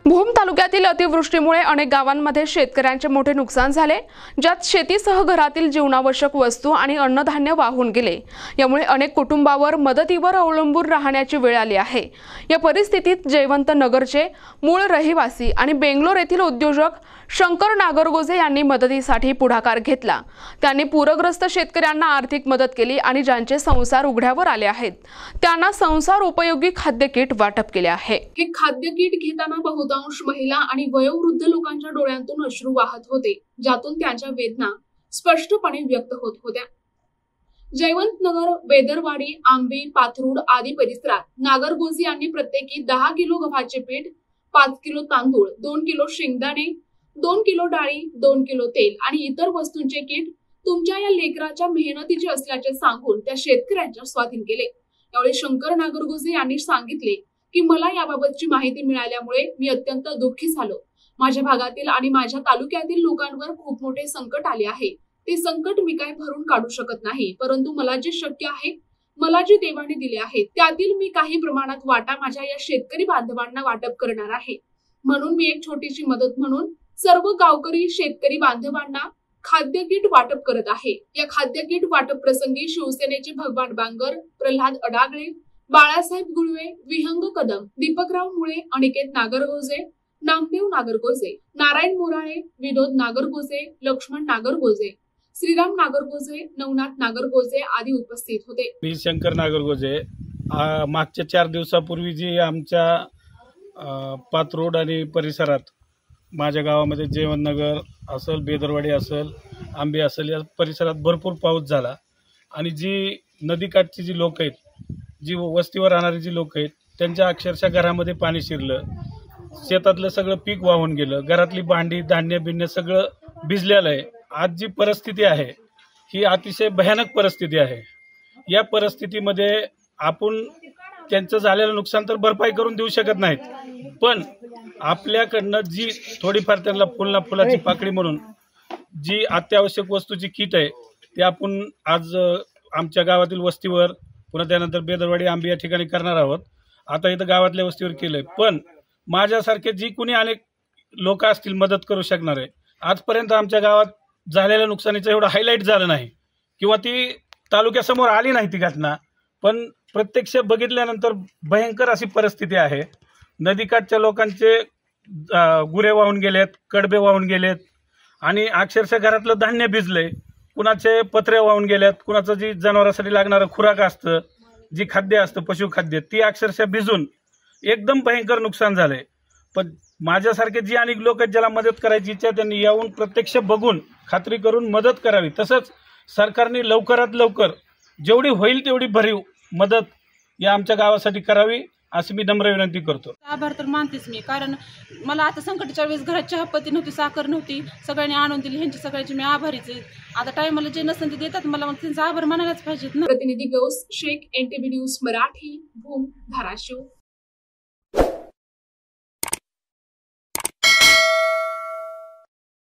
भूम तालुक्यातील अतिवृष्टीमुळे अनेक गावांमध्ये शेतकऱ्यांचे मोठे नुकसान झाले, ज्यात शेतीसह घरातील जीवनावश्यक वस्तू आणि अन्नधान्य वाहून गेले। यामुळे अनेक कुटुंबावर मदतीवर अवलंबून राहण्याची वेळ आली आहे। या परिस्थितीत जयवंत नगरचे मूळ रहिवासी आणि बेंगलोर येथील उद्योजक शंकर नागरगोजे यांनी मदतीसाठी पुढाकार घेतला। त्यांनी पूरग्रस्त शेतकऱ्यांना आर्थिक मदत केली आणि ज्यांचे संसार उघड्यावर आले आहेत त्यांना संसार उपयोगी खाद्य किट वाटप केले आहे। हे खाद्य किट घेताना बहुतांश महिला आणि वयोवृद्ध लोकांच्या डोळ्यांतून अश्रू वाहत होते, ज्यातून त्यांच्या वेदना स्पष्टपणे व्यक्त होत होत्या। जयवंत नगर, बेदरवाडी, आंबी, पाथरूड आदी परिसरात नागरगोजे यांनी प्रत्येकी 10 किलो गव्हाचे पीठ, 5 किलो तांदूळ, 2 किलो शेंगदाणे, 2 किलो डाळी, 2 किलो तेल आणि इतर वस्तूंचे किट तुमच्या या लेकराच्या मेहनतीचे असल्याचे सांगून त्या शेतकऱ्यांच्या स्वाधीन केले। यावेळी शंकर नागरगोजे यांनी सांगितले की मला याबाबतची माहिती मिळाल्यामुळे मी अत्यंत दुःखी झालो। माझ्या भागातील आणि माझ्या तालुक्यातील लोकांवर खूप मोठे संकट आले आहे। ते संकट मी काय भरून काढू शकत नाही, परंतु मला जे शक्य आहे, मला जे देवाने दिले आहे त्यातील मी काही प्रमाणात वाटा माझ्या या शेतकरी बांधवांना वाटप करणार आहे। म्हणून मी एक छोटीशी मदत म्हणून सर्व गावकरी शेतकरी बांधवांना खाद्य किट वाटप करत आहे। या खाद्य किट वाटप प्रसंगी शिवसेनेचे भगवान बांगर, प्रल्हाद अडागळे, बाळासाहेब गुळवे, विहंग कदम, दीपकराव मुळे, अनिकेत नागरगोजे, नामदेव नागरगोजे, नारायण मोराळे, विनोद नागरगोजे, लक्ष्मण नागरगोजे, श्रीराम नागरगोजे, नवनाथ नागरगोजे आदी उपस्थित होते। मी शंकर नागरगोजे। मागच्या 4 दिवसापूर्वी जी आमच्या पाथरोड आणि परिसरात माझ्या गावामध्ये जयवंत नगर असेल, बेदरवाडी असेल, आंबे असेल, या परिसरात भरपूर पाऊस झाला आणि जी नदीकाठची जी लोक आहेत, जी वस्तीवर राहणारी जी लोक आहेत, त्यांच्या अक्षरशः घरामध्ये पाणी शिरलं, शेतातलं सगळं पीक वाहून गेलं, घरातली भांडी, धान्य बिन्य सगळं भिजलेलं आहे। आज जी परिस्थिती आहे ही अतिशय भयानक परिस्थिती आहे। या परिस्थितीमध्ये आपण त्यांचं झालेलं नुकसान तर भरपाई करून देऊ शकत नाहीत, पण आपल्याकडनं जी थोडीफार त्यांना फुलाची पाकळी म्हणून जी अत्यावश्यक वस्तूची किट आहे ती आपण आज आमच्या गावातील वस्तीवर, पुन्हा त्यानंतर बेदरवाडी, आंबी या ठिकाणी करणार आहोत। आता इथं गावातल्या वस्तीवर केलंय, पण माझ्यासारखे जी कुणी अनेक लोक असतील मदत करू शकणारे, आजपर्यंत आमच्या गावात झालेल्या नुकसानीचं एवढं हायलाईट झालं नाही किंवा ती तालुक्यासमोर आली नाही ती घटना, पण प्रत्यक्ष बघितल्यानंतर भयंकर अशी परिस्थिती आहे। नदीकाठच्या लोकांचे गुरे वाहून गेलेत, कडबे वाहून गेलेत आणि अक्षरशः घरातलं धान्य भिजलंय, कुणाचे पत्रे वाहून गेलेत, कुणाचं जी जनावरांसाठी लागणारं खुराक असतं, जी खाद्य असतं पशुखाद्य, ती अक्षरशः भिजून एकदम भयंकर नुकसान झालंय। पण माझ्यासारखे जी अनेक लोक आहेत ज्याला मदत करायची इच्छा, त्यांनी येऊन प्रत्यक्ष बघून खात्री करून मदत करावी। तसंच सरकारने लवकरात लवकर जेवढी होईल तेवढी भरीव मदत या आमच्या गावासाठी करावी अशी मी नम्र विनंती करतो। आभार तर मानतेच मी, कारण मला आता संकटाच्या वेळेस घरात चहापत्ती नव्हती, साखर नव्हती, सगळ्यांनी आणून दिली, ह्यांची सगळ्याची मी आभारीच आहे। आता टायमाला जे नसेल ते देतात मला, मग त्यांचा आभार मानायलाच पाहिजेत ना। प्रतिनिधी गौस शेख, NTV न्यूज मराठी, भूम, धाराशिव।